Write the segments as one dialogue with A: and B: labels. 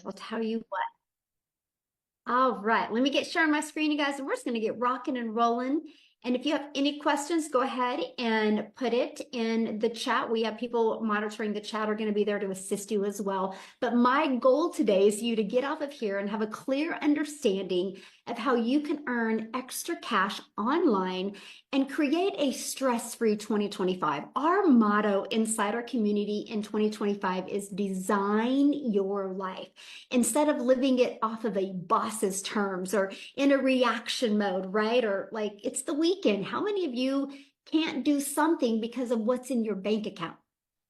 A: I'll tell you what. All right, let me get sharing my screen, you guys, and we're just going to get rocking and rolling. And if you have any questions, go ahead and put it in the chat. We have people monitoring the chat are going to be there to assist you as well. But my goal today is you to get off of here and have a clear understanding of how you can earn extra cash online and create a stress-free 2025. Our motto inside our community in 2025 is design your life. Instead of living it off of a boss's terms or in a reaction mode, right? Or like it's the weekend. How many of you can't do something because of what's in your bank account?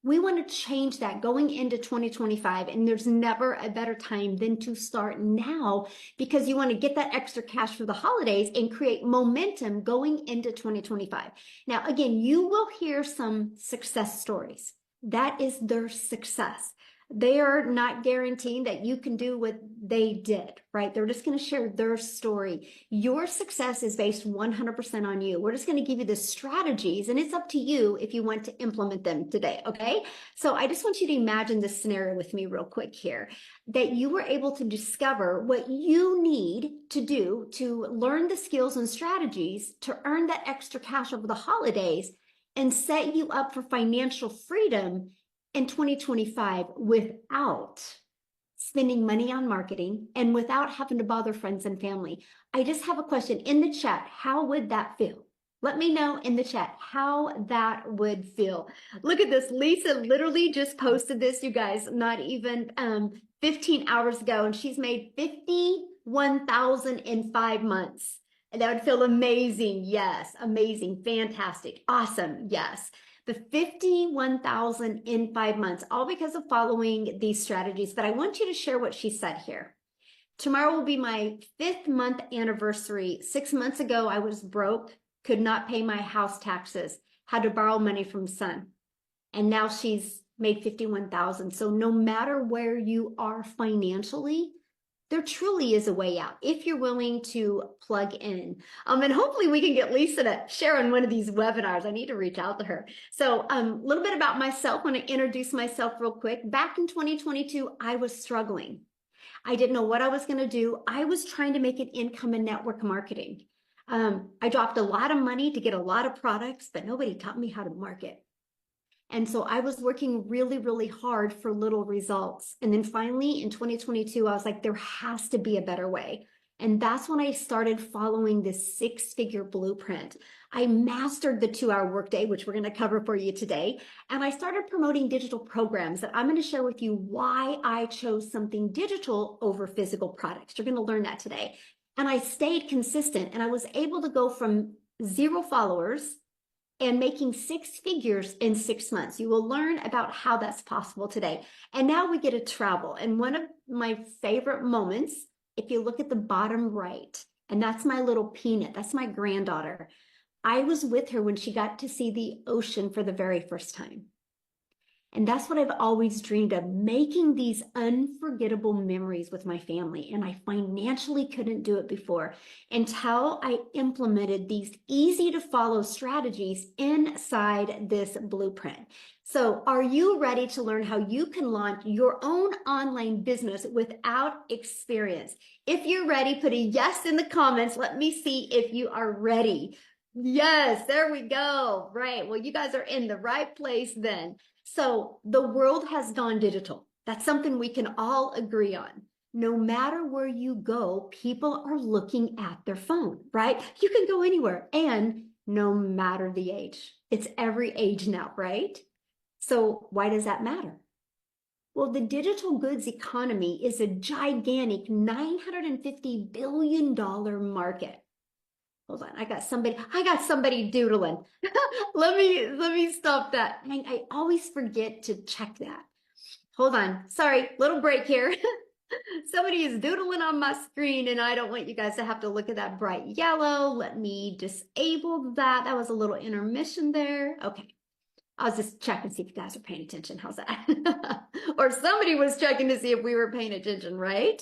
A: We want to change that going into 2025, and there's never a better time than to start now because you want to get that extra cash for the holidays and create momentum going into 2025. Now, again, you will hear some success stories. That is their success. They are not guaranteeing that you can do what they did, right? They're just going to share their story. Your success is based 100% on you. We're just going to give you the strategies, and it's up to you if you want to implement them today, okay? So I just want you to imagine this scenario with me real quick here, that you were able to discover what you need to do to learn the skills and strategies to earn that extra cash over the holidays and set you up for financial freedom in 2025 without spending money on marketing and without having to bother friends and family. I just have a question in the chat. How would that feel? Let me know in the chat how that would feel. Look at this. Lisa literally just posted this, you guys, not even 15 hours ago, and she's made $51,000 in 5 months. And that would feel amazing. Yes, amazing, fantastic, awesome. Yes. The 51,000 in 5 months, all because of following these strategies. But I want you to share what she said here. Tomorrow will be my 5th month anniversary. 6 months ago, I was broke, could not pay my house taxes, had to borrow money from son. And now she's made 51,000. So no matter where you are financially, there truly is a way out if you're willing to plug in. And hopefully we can get Lisa to share on one of these webinars. I need to reach out to her. So a little bit about myself. I want to introduce myself real quick. Back in 2022, I was struggling. I didn't know what I was going to do. I was trying to make an income in network marketing. I dropped a lot of money to get a lot of products, but nobody taught me how to market. And so I was working really, really hard for little results. And then finally in 2022, I was like, there has to be a better way. And that's when I started following this 6-figure blueprint. I mastered the 2-hour workday, which we're going to cover for you today. And I started promoting digital programs that I'm going to share with you why I chose something digital over physical products. You're going to learn that today. And I stayed consistent, and I was able to go from 0 followers and making 6 figures in 6 months. You will learn about how that's possible today. And now we get to travel. And one of my favorite moments, if you look at the bottom right, and that's my little Peanut, that's my granddaughter. I was with her when she got to see the ocean for the very first time. And that's what I've always dreamed of, making these unforgettable memories with my family. And I financially couldn't do it before until I implemented these easy to follow strategies inside this blueprint. So are you ready to learn how you can launch your own online business without experience? If you're ready, put a yes in the comments. Let me see if you are ready. Yes, there we go. Right. Well, you guys are in the right place then. So the world has gone digital. That's something we can all agree on. No matter where you go, people are looking at their phone, right? You can go anywhere, and no matter the age. It's every age now, right? So why does that matter? Well, the digital goods economy is a gigantic $950 billion market. Hold on, I got somebody doodling. Let me stop that. I always forget to check that. Hold on, sorry, little break here. Somebody is doodling on my screen, and I don't want you guys to have to look at that bright yellow. Let me disable that. That was a little intermission there. Okay, I'll just check and see if you guys are paying attention. How's that? Or somebody was checking to see if we were paying attention, right?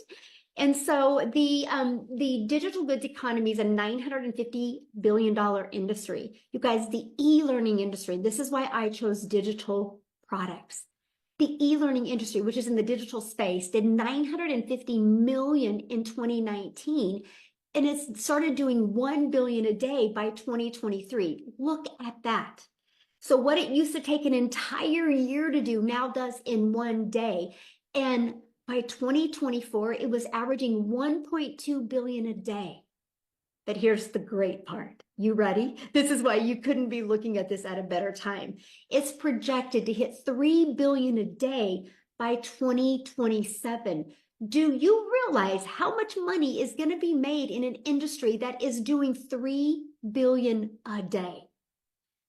A: And so the digital goods economy is a $950 billion industry. You guys, the e-learning industry, this is why I chose digital products. The e-learning industry, which is in the digital space, did 950 million in 2019, and it started doing 1 billion a day by 2023. Look at that. So what it used to take an entire year to do now does in one day. And by 2024, it was averaging 1.2 billion a day. But here's the great part. You ready? This is why you couldn't be looking at this at a better time. It's projected to hit 3 billion a day by 2027. Do you realize how much money is going to be made in an industry that is doing 3 billion a day?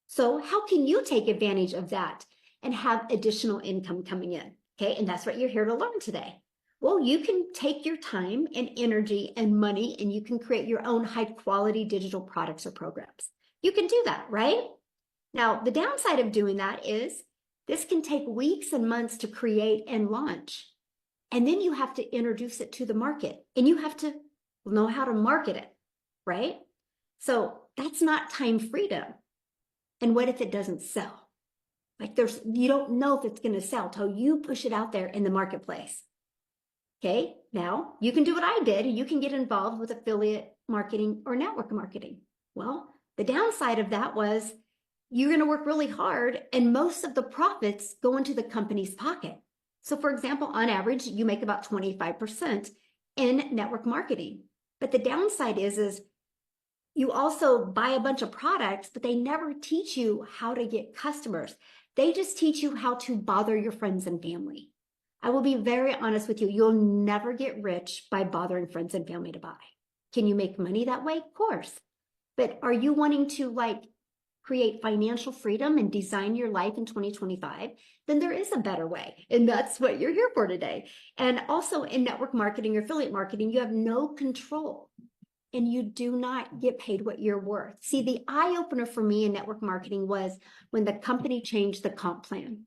A: So how can you take advantage of that and have additional income coming in? Okay, and that's what you're here to learn today. Well, you can take your time and energy and money and you can create your own high quality digital products or programs. You can do that, right? Now, the downside of doing that is this can take weeks and months to create and launch. And then you have to introduce it to the market and you have to know how to market it, right? So that's not time freedom. And what if it doesn't sell? Like you don't know if it's going to sell till you push it out there in the marketplace. Okay, now you can do what I did. You can get involved with affiliate marketing or network marketing. Well, the downside of that was you're going to work really hard and most of the profits go into the company's pocket. So for example, on average, you make about 25% in network marketing. But the downside is you also buy a bunch of products, but they never teach you how to get customers. They just teach you how to bother your friends and family. I will be very honest with you. You'll never get rich by bothering friends and family to buy. Can you make money that way? Of course. But are you wanting to create financial freedom and design your life in 2025? Then there is a better way. And that's what you're here for today. And also in network marketing or affiliate marketing, you have no control and you do not get paid what you're worth. See, the eye opener for me in network marketing was when the company changed the comp plan.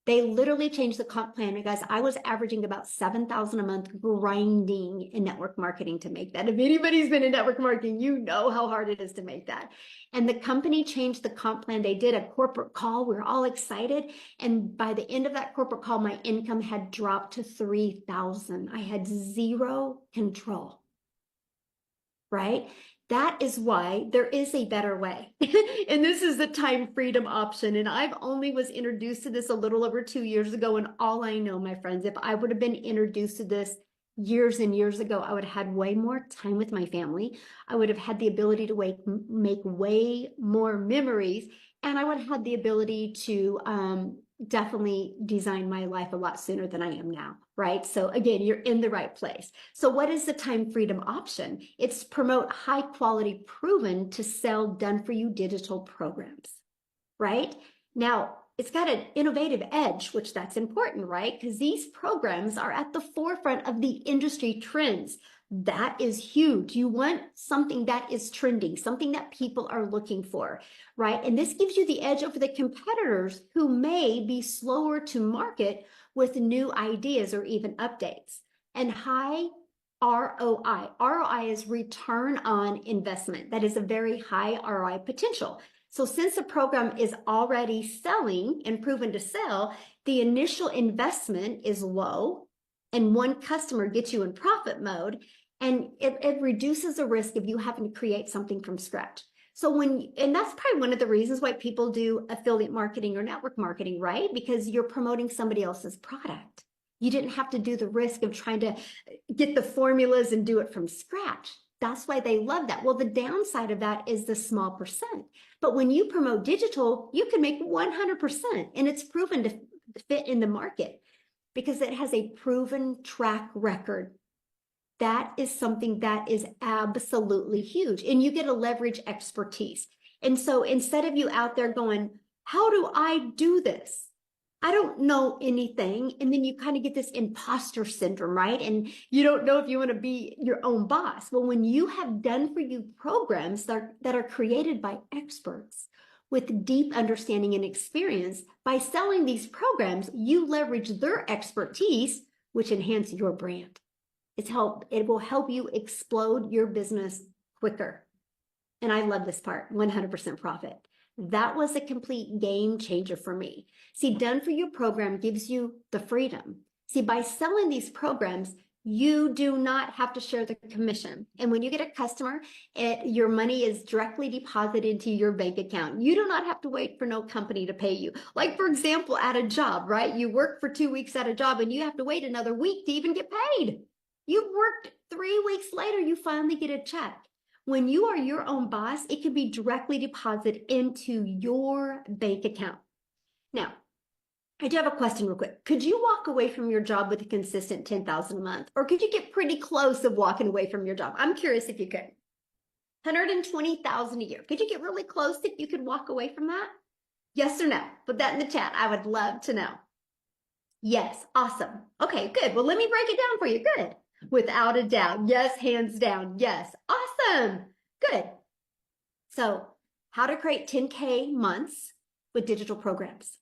A: They literally changed the comp plan. And guys, I was averaging about $7,000 a month grinding in network marketing to make that. If anybody's been in network marketing, you know how hard it is to make that. And the company changed the comp plan. They did a corporate call. We were all excited. And by the end of that corporate call, my income had dropped to $3,000. I had zero control, right? That is why there is a better way. And this is the time freedom option. And I've only was introduced to this a little over 2 years ago. And all I know, my friends, if I would have been introduced to this years and years ago, I would have had way more time with my family. I would have had the ability to make way more memories. And I would have had the ability to definitely design my life a lot sooner than I am now, right? So again, you're in the right place. So what is the time freedom option? It's promote high quality, proven to sell, done for you digital programs, right? Now, it's got an innovative edge, which that's important, right? Because these programs are at the forefront of the industry trends. That is huge. You want something that is trending, something that people are looking for, right? And this gives you the edge over the competitors who may be slower to market with new ideas or even updates. And high ROI. ROI is return on investment. That is a very high ROI potential. So since a program is already selling and proven to sell, the initial investment is low and one customer gets you in profit mode, and it reduces the risk of you having to create something from scratch. So and that's probably one of the reasons why people do affiliate marketing or network marketing, right? Because you're promoting somebody else's product. You didn't have to do the risk of trying to get the formulas and do it from scratch. That's why they love that. Well, the downside of that is the small percent. But when you promote digital, you can make 100%, and it's proven to fit in the market because it has a proven track record. That is something that is absolutely huge, and you get to leverage expertise. And so instead of you out there going, how do I do this? I don't know anything. And then you kind of get this imposter syndrome, right? And you don't know if you want to be your own boss. Well, when you have done for you programs that are created by experts with deep understanding and experience, by selling these programs, you leverage their expertise, which enhance your brand. It will help you explode your business quicker. And I love this part, 100% profit. That was a complete game changer for me. See, Done For You program gives you the freedom. See, by selling these programs, you do not have to share the commission. And when you get a customer, your money is directly deposited into your bank account. You do not have to wait for no company to pay you. Like, for example, at a job, right? You work for 2 weeks at a job and you have to wait another week to even get paid. You worked 3 weeks later, you finally get a check. When you are your own boss, it can be directly deposited into your bank account. Now, I do have a question real quick. Could you walk away from your job with a consistent 10,000 a month? Or could you get pretty close of walking away from your job? I'm curious if you could. 120,000 a year. Could you get really close if you could walk away from that? Yes or no? Put that in the chat. I would love to know. Yes, awesome. Okay, good. Well, let me break it down for you. Good. Without a doubt. Yes, hands down. Yes. Awesome. Good. So, how to create 10K months with digital programs.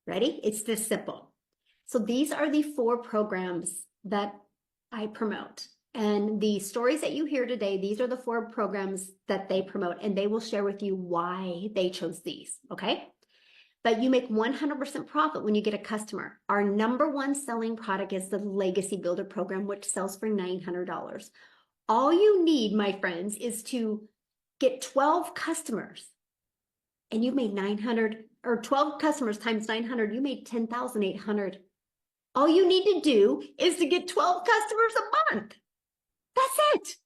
A: Ready? It's this simple. So these are the 4 programs that I promote. And the stories that you hear today, these are the 4 programs that they promote, and they will share with you why they chose these, okay? But you make 100% profit when you get a customer. Our #1 selling product is the Legacy Builder program, which sells for $900. All you need, my friends, is to get 12 customers, and you made 900, or 12 customers times 900, you made 10,800. All you need to do is to get 12 customers a month. That's it.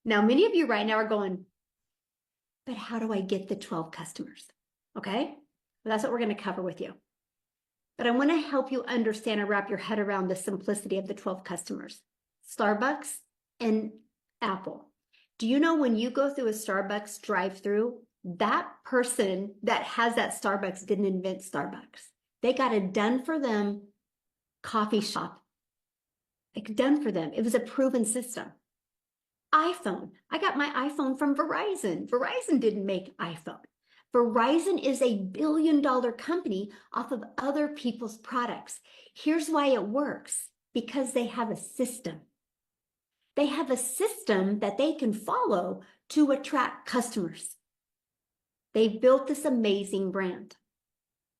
A: Now, many of you right now are going, but how do I get the 12 customers? Okay, well, that's what we're going to cover with you. But I want to help you understand and wrap your head around the simplicity of the 12 customers. Starbucks and Apple. Do you know when you go through a Starbucks drive-through, that person that has that Starbucks didn't invent Starbucks. They got a done for them coffee shop. Like, done for them. It was a proven system. iPhone. I got my iPhone from Verizon. Verizon didn't make iPhone. Verizon is a billion-dollar company off of other people's products. Here's why it works. Because they have a system. They have a system that they can follow to attract customers. They've built this amazing brand.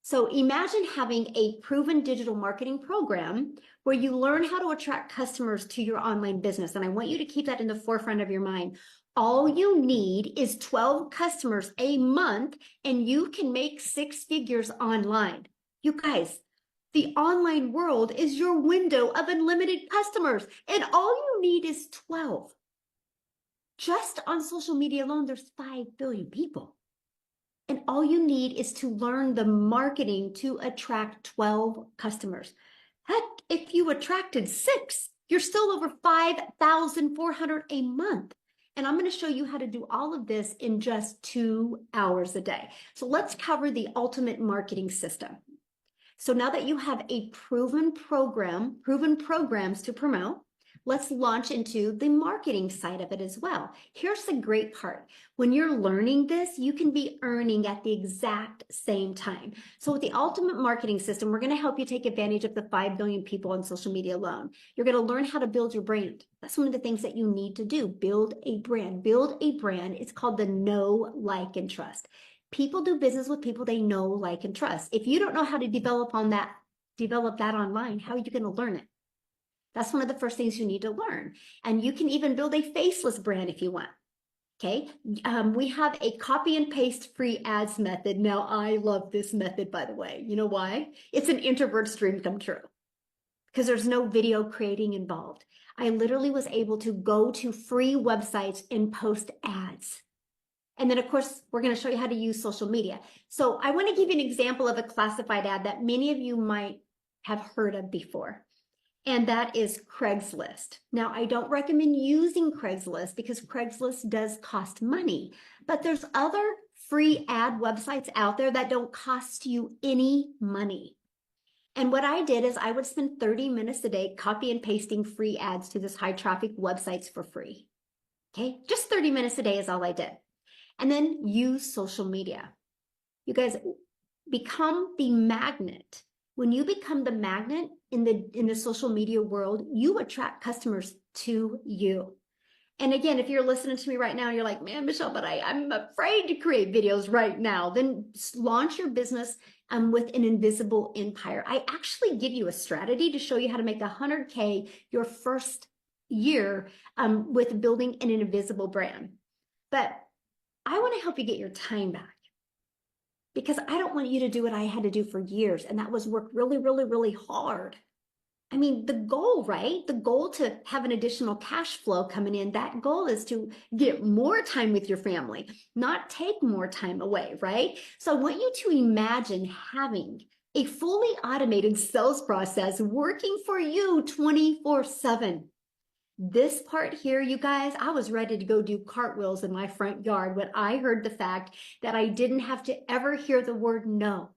A: So imagine having a proven digital marketing program where you learn how to attract customers to your online business. And I want you to keep that in the forefront of your mind. All you need is 12 customers a month, and you can make 6 figures online. You guys, the online world is your window of unlimited customers, and all you need is 12. Just on social media alone, there's 5 billion people. And all you need is to learn the marketing to attract 12 customers. Heck, if you attracted 6, you're still over 5,400 a month. And I'm going to show you how to do all of this in just 2 hours a day. So let's cover the ultimate marketing system. So now that you have a proven program, proven programs to promote, let's launch into the marketing side of it as well. Here's the great part. When you're learning this, you can be earning at the exact same time. So with the ultimate marketing system, we're going to help you take advantage of the 5 billion people on social media alone. You're going to learn how to build your brand. That's one of the things that you need to do. Build a brand. Build a brand. It's called the know, like, and trust. People do business with people they know, like, and trust. If you don't know how to develop that online, how are you going to learn it? That's one of the first things you need to learn. And you can even build a faceless brand if you want. Okay. We have a copy and paste free ads method. Now, I love this method, by the way. You know why? It's an introvert's dream come true because there's no video creating involved. I literally was able to go to free websites and post ads. And then, of course, we're going to show you how to use social media. So I want to give you an example of a classified ad that many of you might have heard of before. And that is Craigslist. Now, I don't recommend using Craigslist because Craigslist does cost money, but there's other free ad websites out there that don't cost you any money. And what I did is I would spend 30 minutes a day copy and pasting free ads to this high traffic websites for free. Okay, just 30 minutes a day is all I did. And then use social media. You guys become the magnet. When you become the magnet in the social media world, you attract customers to you. And again, if you're listening to me right now, you're like, man, Michelle, but I'm afraid to create videos right now. Then launch your business with an invisible empire. I actually give you a strategy to show you how to make 100K your first year with building an invisible brand. But I want to help you get your time back because I don't want you to do what I had to do for years. And that was work really, really, really hard. I mean, the goal, right? The goal to have an additional cash flow coming in, that goal is to get more time with your family, not take more time away, right? So I want you to imagine having a fully automated sales process working for you 24/7. This part here, you guys, I was ready to go do cartwheels in my front yard when I heard the fact that I didn't have to ever hear the word no,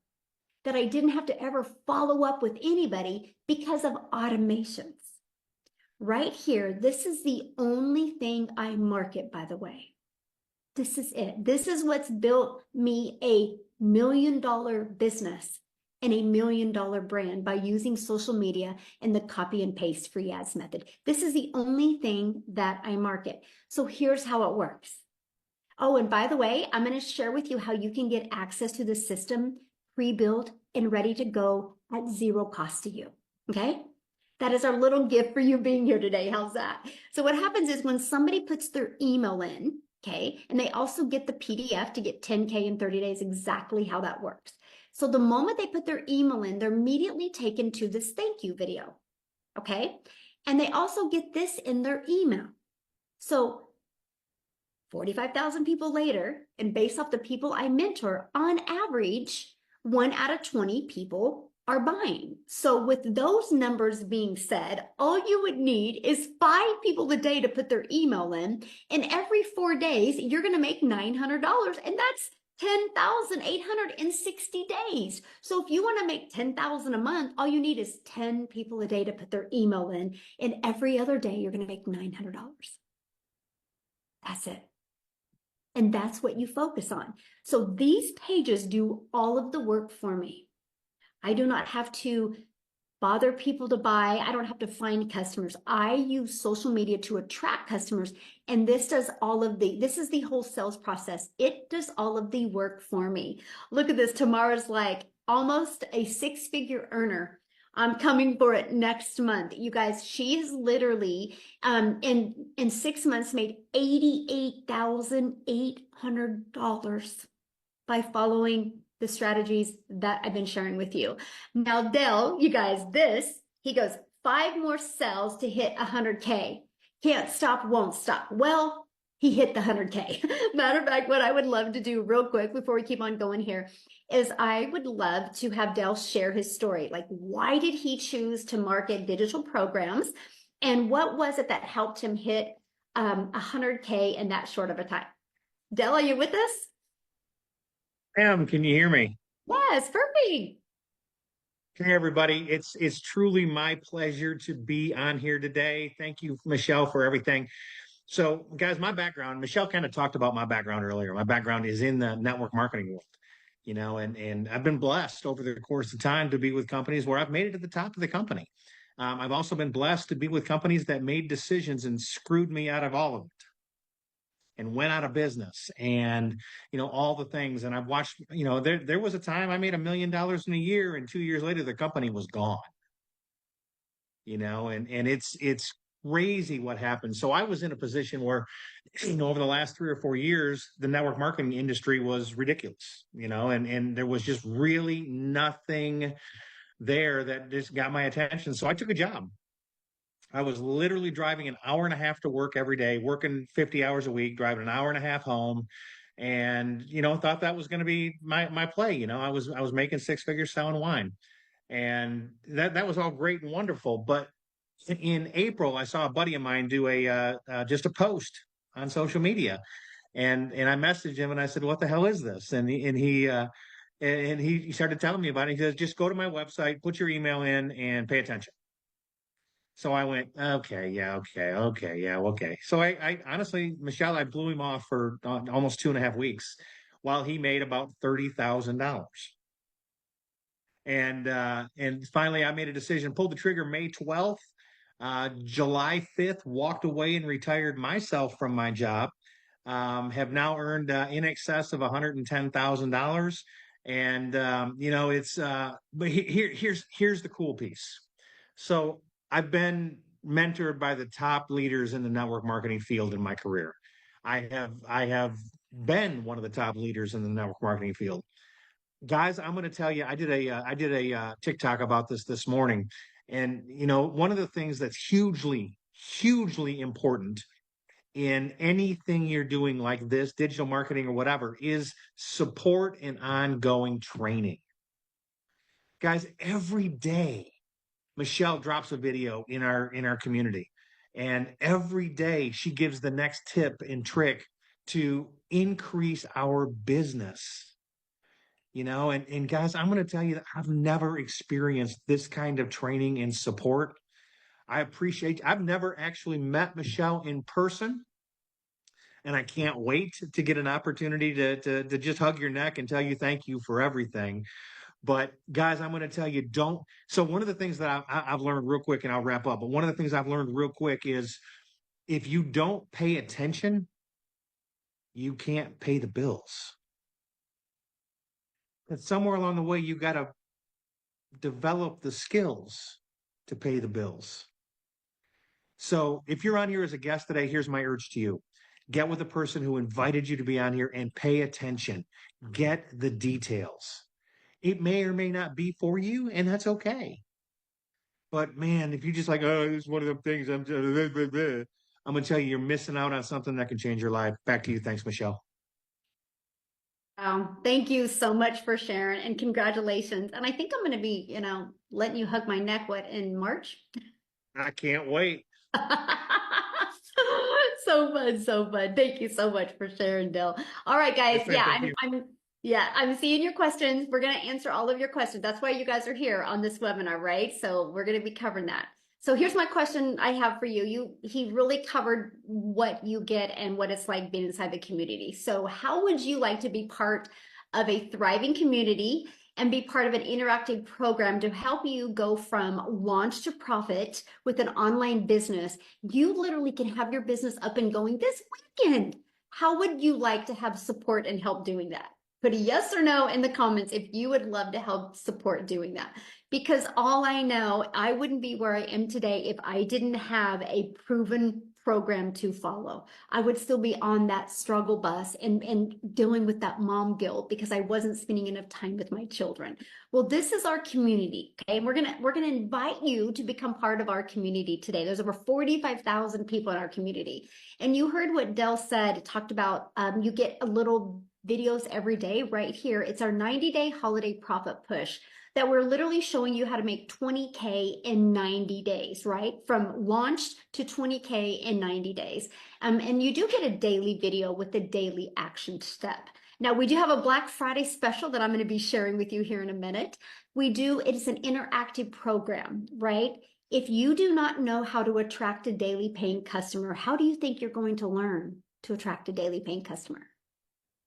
A: that I didn't have to ever follow up with anybody because of automations. Right here, this is the only thing I market, by the way. This is it. This is what's built me a $1 million business and a $1 million brand by using social media and the copy and paste free ads method. This is the only thing that I market. So here's how it works. Oh, and by the way, I'm going to share with you how you can get access to the system pre-built and ready to go at zero cost to you. Okay. That is our little gift for you being here today. How's that? So what happens is when somebody puts their email in, okay, and they also get the PDF to get 10K in 30 days, exactly how that works. So the moment they put their email in, they're immediately taken to this thank you video. Okay. And they also get this in their email. So 45,000 people later, and based off the people I mentor, on average, 1 out of 20 people are buying. So with those numbers being said, all you would need is 5 people a day to put their email in, and every 4 days, you're going to make $900, and that's 10,860 days. So if you want to make 10,000 a month, all you need is 10 people a day to put their email in, and every other day, you're going to make $900. That's it. And that's what you focus on. So these pages do all of the work for me. I do not have to bother people to buy. I don't have to find customers. I use social media to attract customers. And this does this is the whole sales process. It does all of the work for me. Look at this. Tamara's like almost a 6-figure earner. I'm coming for it next month. You guys, she has literally in 6 months made $88,800 by following the strategies that I've been sharing with you. Now, Dell, you guys, he goes 5 more sales to hit 100K. Can't stop, won't stop. Well, he hit the 100K. Matter of fact, what I would love to do real quick before we keep on going here is I would love to have Dell share his story. Like, why did he choose to market digital programs? And what was it that helped him hit 100K in that short of a time? Dell, are you with us?
B: Pam, can you hear me?
A: Yes, perfect.
B: Hey, everybody. It's truly my pleasure to be on here today. Thank you, Michelle, for everything. So, guys, my background, Michelle kind of talked about my background earlier. My background is in the network marketing world, and I've been blessed over the course of time to be with companies where I've made it to the top of the company. I've also been blessed to be with companies that made decisions and screwed me out of all of it and went out of business and all the things. And I've watched, there was a time I made $1 million in a year, and 2 years later the company was gone. And it's crazy what happened. So I was in a position where over the last 3 or 4 years the network marketing industry was ridiculous, and there was just really nothing there that just got my attention. So I took a job. I was literally driving an hour and a half to work every day, working 50 hours a week, driving an hour and a half home. And, thought that was going to be my play. I was making 6 figures selling wine. And that was all great and wonderful. But in April, I saw a buddy of mine do just a post on social media. And I messaged him and I said, "What the hell is this?" And he started telling me about it. He says, "Just go to my website, put your email in, and pay attention." So I went, okay, yeah, okay, okay, yeah, okay. So I honestly, Michelle, I blew him off for almost 2.5 weeks while he made about $30,000. And finally I made a decision, pulled the trigger May 12th. July 5th, walked away and retired myself from my job. Have now earned in excess of $110,000. And it's but here's the cool piece. So I've been mentored by the top leaders in the network marketing field in my career. I have been one of the top leaders in the network marketing field. Guys, I'm going to tell you, I did a TikTok about this morning, and one of the things that's hugely important in anything you're doing like this, digital marketing or whatever, is support and ongoing training. Guys, every day Michelle drops a video in our community, and every day she gives the next tip and trick to increase our business. And guys, I'm going to tell you that I've never experienced this kind of training and support. I've never actually met Michelle in person, and I can't wait to get an opportunity to just hug your neck and tell you thank you for everything. But guys, I'm going to tell you, don't. So one of the things that I've learned real quick, and I'll wrap up. But one of the things I've learned real quick is if you don't pay attention, you can't pay the bills. And somewhere along the way, you got to develop the skills to pay the bills. So if you're on here as a guest today, here's my urge to you. Get with the person who invited you to be on here and pay attention. Get the details. It may or may not be for you, and that's okay. But man, if you just like, oh, this is one of them things, I'm going to tell you, you're missing out on something that can change your life. Back to you. Thanks, Michelle.
A: Thank you so much for sharing, and congratulations. And I think I'm going to be, letting you hug my neck, in March?
B: I can't wait.
A: So fun, so fun. Thank you so much for sharing, Dale. All right, guys.
B: Yes, ma'am,
A: I'm seeing your questions. We're going to answer all of your questions. That's why you guys are here on this webinar, right? So we're going to be covering that. So here's my question I have for you. He really covered what you get and what it's like being inside the community. So how would you like to be part of a thriving community and be part of an interactive program to help you go from launch to profit with an online business? You literally can have your business up and going this weekend. How would you like to have support and help doing that? Put a yes or no in the comments if you would love to help support doing that. Because all I know, I wouldn't be where I am today if I didn't have a proven program to follow. I would still be on that struggle bus and dealing with that mom guilt because I wasn't spending enough time with my children. Well, this is our community, okay? And we're gonna invite you to become part of our community today. There's over 45,000 people in our community. And you heard what Dell said, talked about you get a little videos every day right here. It's our 90-day holiday profit push that we're literally showing you how to make 20K in 90 days, right? From launched to 20K in 90 days. And you do get a daily video with the daily action step. Now we do have a Black Friday special that I'm going to be sharing with you here in a minute. It is an interactive program, right? If you do not know how to attract a daily paying customer, how do you think you're going to learn to attract a daily paying customer?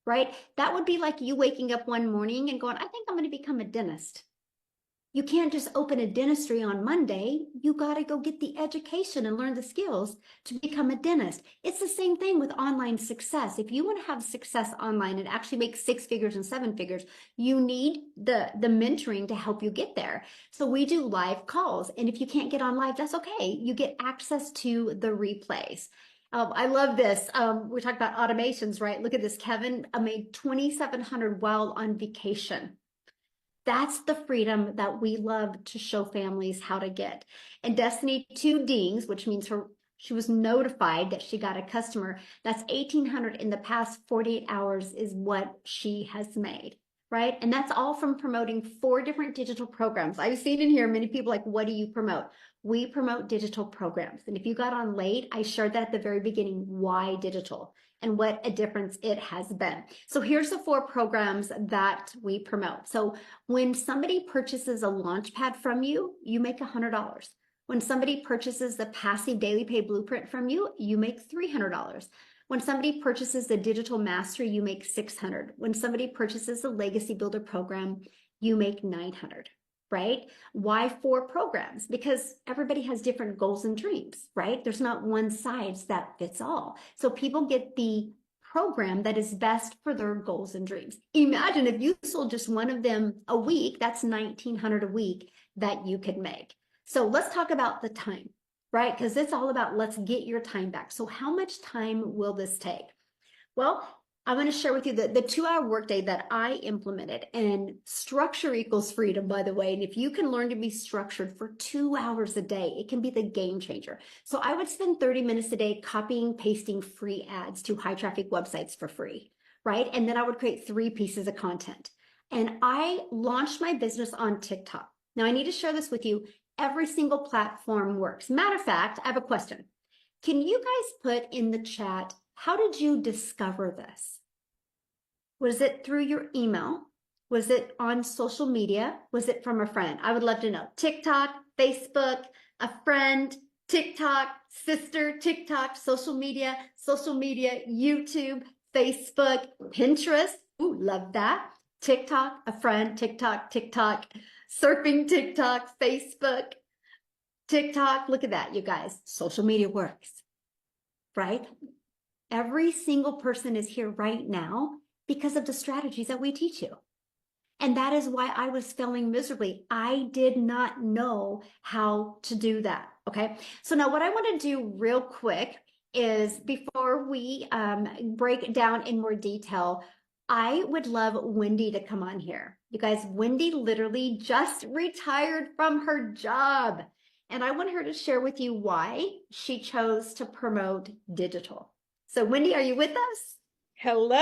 A: Right? That would be like you waking up one morning and going, I think I'm going to become a dentist. You can't just open a dentistry on Monday. You got to go get the education and learn the skills to become a dentist. It's the same thing with online success. If you want to have success online and actually make 6 figures and 7 figures, you need the mentoring to help you get there. So we do live calls. And if you can't get on live, that's okay. You get access to the replays. I love this. We talked about automations, right? Look at this. Kevin made 2,700 while on vacation. That's the freedom that we love to show families how to get. And Destiny 2 dings, which means she was notified that she got a customer. That's 1,800 in the past 48 hours is what she has made, right? And that's all from promoting 4 different digital programs. I've seen in here many people like, what do you promote? We promote digital programs. And if you got on late, I shared that at the very beginning, why digital and what a difference it has been. So here's the 4 programs that we promote. So when somebody purchases a Launchpad from you, you make $100. When somebody purchases the Passive Daily Pay Blueprint from you, you make $300. When somebody purchases the Digital Mastery, you make $600. When somebody purchases the Legacy Builder program, you make $900. right? Why 4 programs? Because everybody has different goals and dreams, right? There's not one size that fits all. So people get the program that is best for their goals and dreams. Imagine if you sold just one of them a week, that's 1900 a week that you could make. So let's talk about the time, right? Because it's all about let's get your time back. So how much time will this take? Well, I want to share with you the 2-hour workday that I implemented, and structure equals freedom, by the way. And if you can learn to be structured for 2 hours a day, it can be the game changer. So I would spend 30 minutes a day copying, pasting free ads to high traffic websites for free, right? And then I would create 3 pieces of content. And I launched my business on TikTok. Now I need to share this with you. Every single platform works. Matter of fact, I have a question. Can you guys put in the chat, how did you discover this? Was it through your email? Was it on social media? Was it from a friend? I would love to know. TikTok, Facebook, a friend, TikTok, sister, TikTok, social media, YouTube, Facebook, Pinterest. Ooh, love that. TikTok, a friend, TikTok, surfing TikTok, Facebook, TikTok. Look at that, you guys. Social media works, right? Every single person is here right now because of the strategies that we teach you. And that is why I was failing miserably. I did not know how to do that. Okay. So now what I want to do real quick is, before we break down in more detail, I would love Wendy to come on here. You guys, Wendy literally just retired from her job. And I want her to share with you why she chose to promote digital. So Wendy, are you with us?
C: Hello.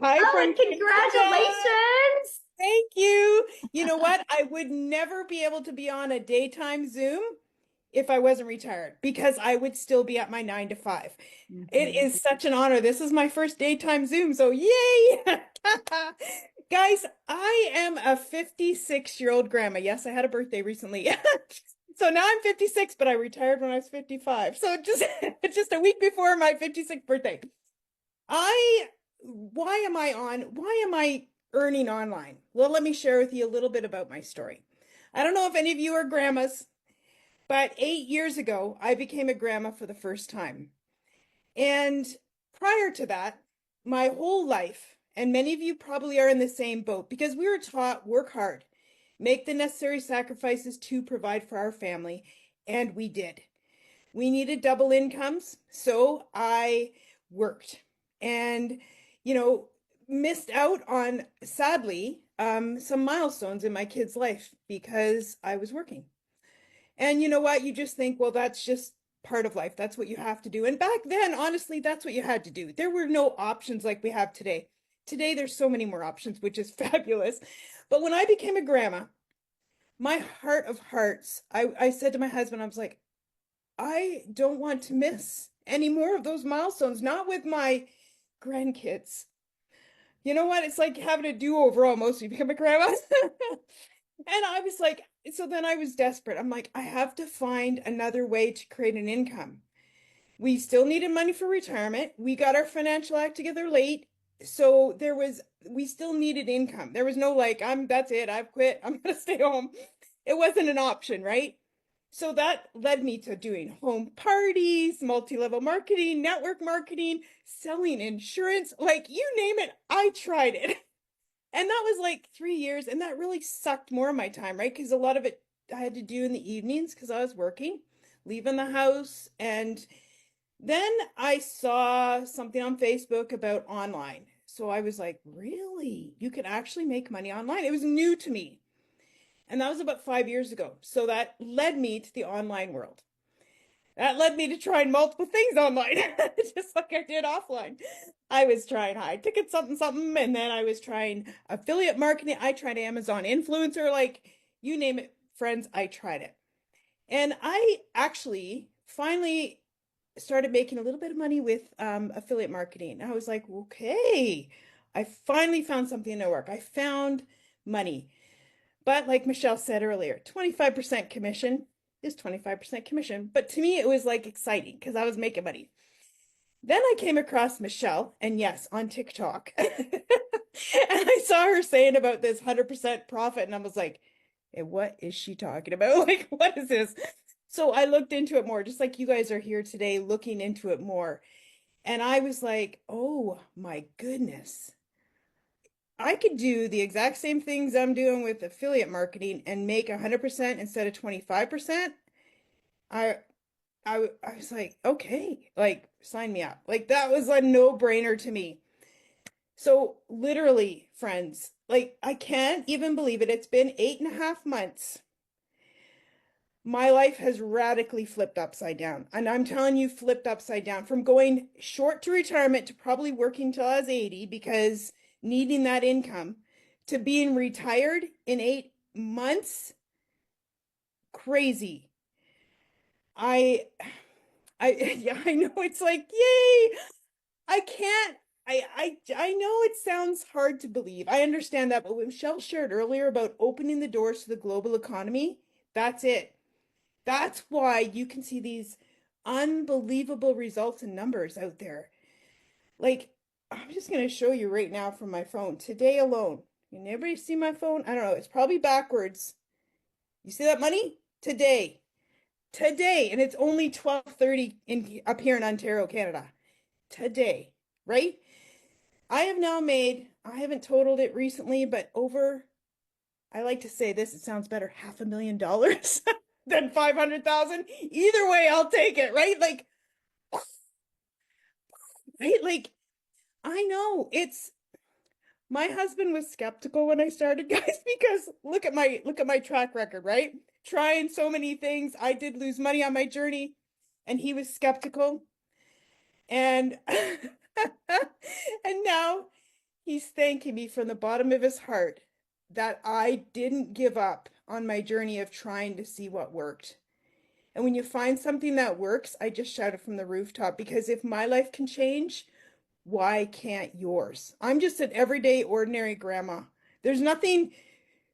C: Hi,
A: Oh,
C: from
A: and congratulations.
C: Thank you. You know what? I would never be able to be on a daytime Zoom if I wasn't retired, because I would still be at my 9 to 5. It is such an honor. This is my first daytime Zoom, so yay. Guys, I am a 56-year-old grandma. Yes, I had a birthday recently. So now I'm 56, but I retired when I was 55. So just a week before my 56th birthday. Why am I earning online? Well, let me share with you a little bit about my story. I don't know if any of you are grandmas, but 8 years ago, I became a grandma for the first time. And prior to that, my whole life, and many of you probably are in the same boat, because we were taught work hard, make the necessary sacrifices to provide for our family, and we did. We needed double incomes, so I worked and, missed out on, sadly, some milestones in my kid's life because I was working. And you know what? You just think, well, that's just part of life. That's what you have to do. And back then, honestly, that's what you had to do. There were no options like we have today. Today, there's so many more options, which is fabulous. But when I became a grandma, my heart of hearts, I said to my husband, I was like, I don't want to miss any more of those milestones, not with my grandkids. You know what? It's like having a do-over almost. You become a grandma. And I was like, so then I was desperate. I'm like, I have to find another way to create an income. We still needed money for retirement. We got our financial act together late. So we still needed income. There was no like, that's it. I've quit. I'm going to stay home. It wasn't an option, right? So that led me to doing home parties, multi-level marketing, network marketing, selling insurance, like you name it, I tried it. And that was like 3 years, and that really sucked more of my time, right? Because a lot of it I had to do in the evenings because I was working, leaving the house. And then I saw something on Facebook about online. So I was like, really? You can actually make money online? It was new to me. And that was about 5 years ago. So that led me to the online world. That led me to trying multiple things online, just like I did offline. I was trying high ticket something, and then I was trying affiliate marketing. I tried Amazon influencer, like you name it, friends, I tried it. And I actually finally started making a little bit of money with affiliate marketing. I was like, okay, I finally found something to work. I found money. But like Michelle said earlier, 25% commission is 25% commission. But to me, it was like exciting because I was making money. Then I came across Michelle, and yes, on TikTok. And I saw her saying about this 100% profit. And I was like, And what is she talking about? Like, what is this? So I looked into it more, just like you guys are here today looking into it more. And I was like, oh my goodness. I could do the exact same things I'm doing with affiliate marketing and make 100% instead of 25%. I I was like, okay, like sign me up. Like that was a no-brainer to me. So literally, friends, like I can't even believe it. It's been 8.5 months. My life has radically flipped upside down. And I'm telling you, flipped upside down from going short to retirement to probably working till I was 80 because needing that income to being retired in 8 months. Crazy. I yeah, I know it's like, yay. I can't I know it sounds hard to believe. I understand that, but when Michelle shared earlier about opening the doors to the global economy, that's it. That's why you can see these unbelievable results and numbers out there. Like, I'm just going to show you right now from my phone today alone. Can anybody see my phone? I don't know. It's probably backwards. You see that money? Today, and it's only 12:30 in up here in Ontario, Canada. Today, right? I have now made, I haven't totaled it recently, but over, I like to say this, it sounds better, $500,000 than 500,000. Either way, I'll take it, right? Like, right? Like, I know it's, my husband was skeptical when I started, guys, because look at my track record, right? Trying so many things. I did lose money on my journey, and he was skeptical. And and now he's thanking me from the bottom of his heart that I didn't give up on my journey of trying to see what worked. And when you find something that works, I just shout it from the rooftop because if my life can change, why can't yours? I'm just an everyday, ordinary grandma. There's nothing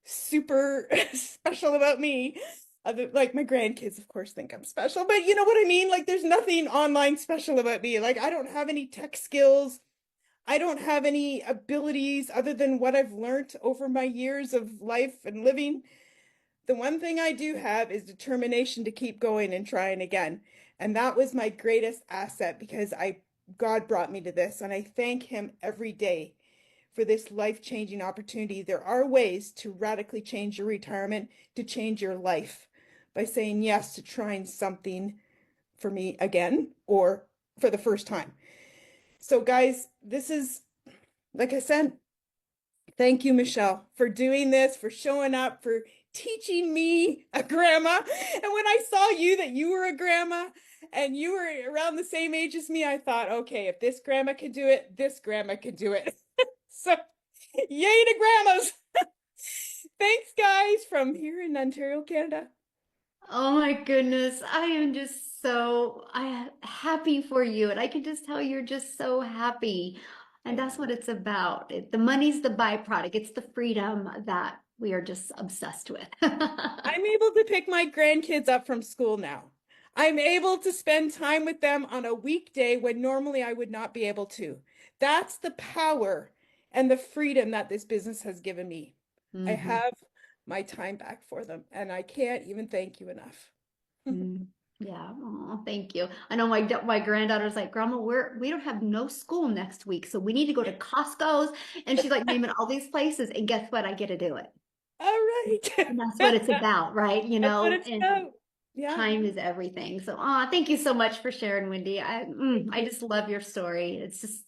C: super special about me. Like my grandkids, of course, think I'm special, but you know what I mean? Like there's nothing online special about me. Like I don't have any tech skills. I don't have any abilities other than what I've learned over my years of life and living. The one thing I do have is determination to keep going and trying again. And that was my greatest asset because God brought me to this and I thank him every day for this life-changing opportunity. There are ways to radically change your retirement, to change your life by saying yes to trying something for me again or for the first time. So guys, this is, like I said, thank you, Michelle, for doing this, for showing up, for teaching me, a grandma. And when I saw you that you were a grandma and you were around the same age as me, I thought, okay, if this grandma can do it, this grandma can do it. So, yay to grandmas. Thanks, guys, from here in Ontario, Canada.
A: Oh my goodness. I am just so happy for you. And I can just tell you're just so happy. And that's what it's about. The money's the byproduct. It's the freedom that we are just obsessed with.
C: I'm able to pick my grandkids up from school now. I'm able to spend time with them on a weekday when normally I would not be able to. That's the power and the freedom that this business has given me. I
A: Mhm.
C: have my time back for them, and I can't even thank you enough.
A: Mm. Yeah. Oh, thank you. I know my granddaughter's like, Grandma, we don't have no school next week, so we need to go to Costco's. And she's like naming all these places, and guess what? I get to do it.
C: All right.
A: And that's what it's about, right? You
C: That's what
A: know,
C: it's
A: and
C: about. Yeah.
A: time is everything. So, thank you so much for sharing, Wendy. I just love your story. It's just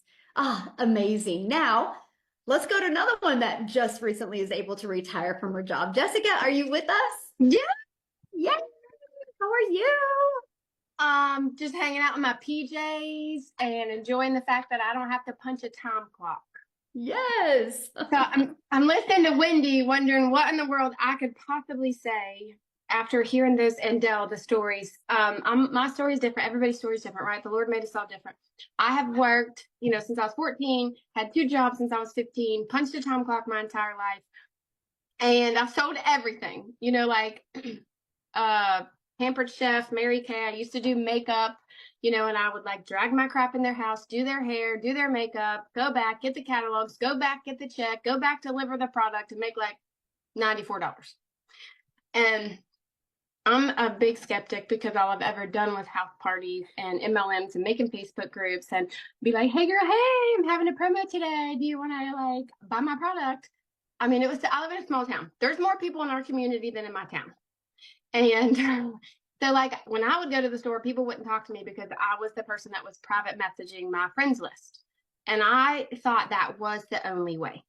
A: amazing. Now, let's go to another one that just recently is able to retire from her job. Jessica, are you with us?
D: Yeah,
A: Yeah. How are you?
D: just hanging out in my PJs and enjoying the fact that I don't have to punch a time clock.
A: Yes.
D: So I'm listening to Wendy, wondering what in the world I could possibly say after hearing this and Dell the stories. My story is different. Everybody's story is different, right? The Lord made us all different. I have worked, since I was 14, had 2 jobs since I was 15, punched a time clock my entire life, and I've sold everything. Like Pampered Chef, Mary Kay. I used to do makeup, and I would like drag my crap in their house, do their hair, do their makeup, go back, get the catalogs, go back, get the check, go back, deliver the product, and make like $94. And I'm a big skeptic because all I've ever done was house parties and MLMs and making Facebook groups and be like, hey girl, hey, I'm having a promo today. Do you want to like buy my product? I mean, I live in a small town. There's more people in our community than in my town. And so like when I would go to the store, people wouldn't talk to me because I was the person that was private messaging my friends list. And I thought that was the only way.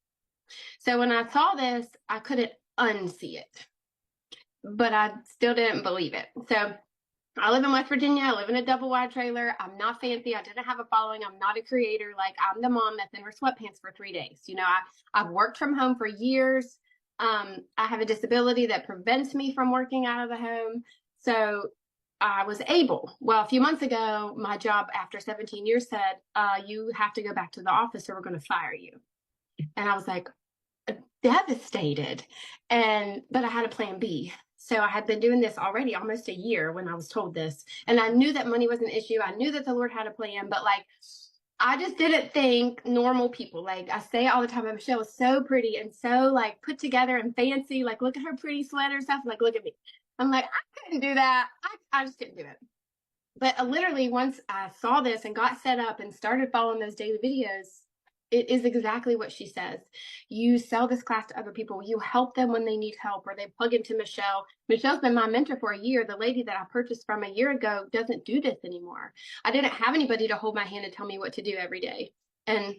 D: So when I saw this, I couldn't unsee it, but I still didn't believe it. So I live in West Virginia. I live in a double wide trailer. I'm not fancy. I didn't have a following. I'm not a creator. Like I'm the mom that's in her sweatpants for 3 days. You know, I've worked from home for years. I have a disability that prevents me from working out of the home. So I was able. Well, a few months ago, my job after 17 years said, you have to go back to the office or we're going to fire you. And I was like, devastated. But I had a plan B. So I had been doing this already almost a year when I was told this. And I knew that money was an issue. I knew that the Lord had a plan, but like, I just didn't think normal people, like I say all the time, Michelle was so pretty and so like put together and fancy. Like, look at her pretty sweater and stuff. Like, look at me. I'm like, I couldn't do that. I just couldn't do it. But literally once I saw this and got set up and started following those daily videos, it is exactly what she says. You sell this class to other people. You help them when they need help or they plug into Michelle. Michelle's been my mentor for a year. The lady that I purchased from a year ago doesn't do this anymore. I didn't have anybody to hold my hand and tell me what to do every day. And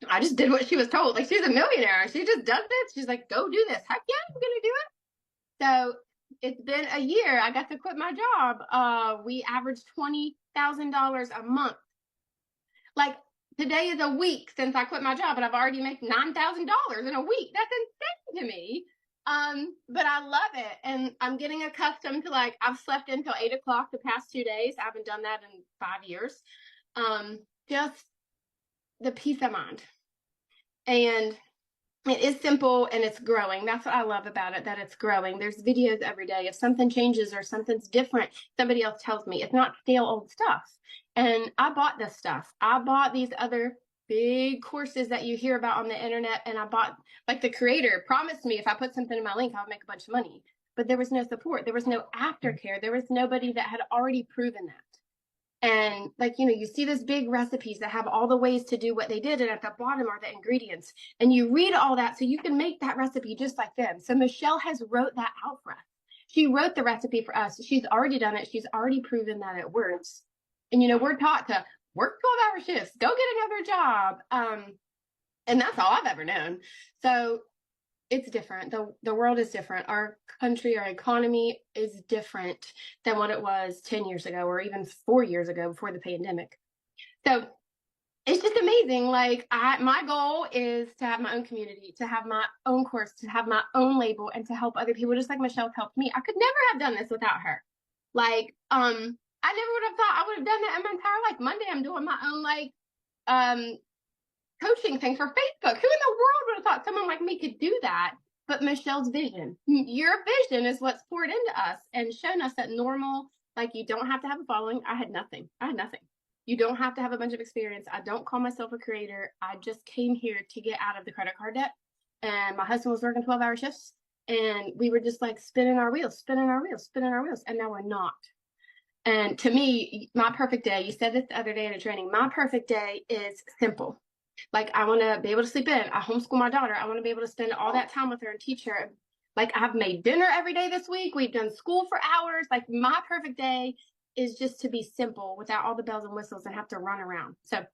D: I just did what she was told. Like she's a millionaire. She just does this. She's like, go do this. Heck yeah, I'm going to do it. So it's been a year. I got to quit my job. We averaged $20,000 a month. Like, today is a week since I quit my job, and I've already made $9,000 in a week. That's insane to me. But I love it, and I'm getting accustomed to like I've slept until 8 o'clock the past 2 days. I haven't done that in 5 years. Just the peace of mind, and it is simple and it's growing. That's what I love about it, that it's growing. There's videos every day. If something changes or something's different, somebody else tells me. It's not stale old stuff. And I bought this stuff. I bought these other big courses that you hear about on the internet. And I bought, like the creator promised me if I put something in my link, I would make a bunch of money. But there was no support. There was no aftercare. There was nobody that had already proven that. And like, you know, you see these big recipes that have all the ways to do what they did. And at the bottom are the ingredients. And you read all that so you can make that recipe just like them. So Michelle has wrote that out for us. She wrote the recipe for us. She's already done it. She's already proven that it works. And, you know, we're taught to work 12-hour shifts, go get another job. And that's all I've ever known. So it's different. The world is different. Our country, our economy is different than what it was 10 years ago or even 4 years ago before the pandemic. So it's just amazing. Like my goal is to have my own community, to have my own course, to have my own label, and to help other people just like Michelle's helped me. I could never have done this without her. Like, I never would have thought I would have done that in my entire life. Monday, I'm doing my own like coaching thing for Facebook. Who in the world would have thought someone like me could do that? But Michelle's vision, your vision is what's poured into us and shown us that normal, like you don't have to have a following. I had nothing. You don't have to have a bunch of experience. I don't call myself a creator. I just came here to get out of the credit card debt. And my husband was working 12-hour shifts. And we were just like spinning our wheels. And now we're not. And to me, my perfect day, you said this the other day in a training, my perfect day is simple. Like I want to be able to sleep in. I homeschool my daughter. I want to be able to spend all that time with her and teach her. Like I've made dinner every day this week. We've done school for hours. Like my perfect day is just to be simple without all the bells and whistles and have to run around. So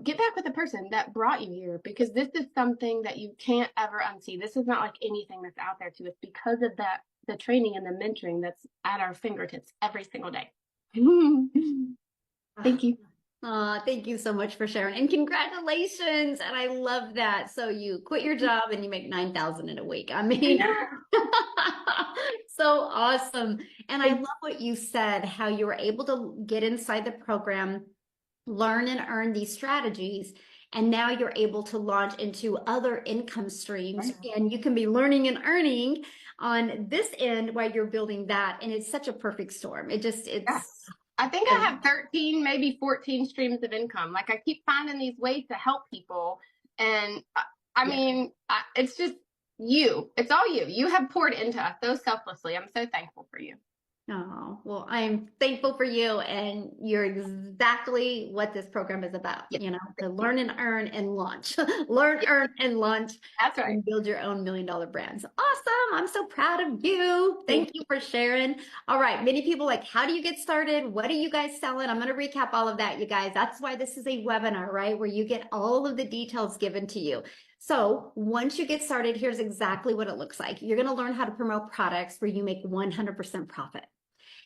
D: get back with the person that brought you here, because this is something that you can't ever unsee. This is not like anything that's out there to us because of that, the training and the mentoring that's at our fingertips every single day. Thank you.
A: Thank you so much for sharing, and congratulations. And I love that. So you quit your job and you make 9,000 in a week. I mean, so awesome. And I love what you said, how you were able to get inside the program, learn and earn these strategies. And now you're able to launch into other income streams, and you can be learning and earning on this end while you're building that. And it's such a perfect storm. It's
D: I think I have 13, maybe 14 streams of income. Like I keep finding these ways to help people. And I mean, it's just you. It's all you. You have poured into us so selflessly. I'm so thankful for you.
A: Oh, well, I'm thankful for you, and you're exactly what this program is about,
D: Yes.
A: you know, to learn and earn and launch. Learn, earn, and launch.
D: That's right.
A: And build your own $1 million brands. Awesome. I'm so proud of you. Thank you for sharing. All right. Many people like, how do you get started? What are you guys selling? I'm going to recap all of that, you guys. That's why this is a webinar, right? Where you get all of the details given to you. So once you get started, here's exactly what it looks like. You're going to learn how to promote products where you make 100% profit.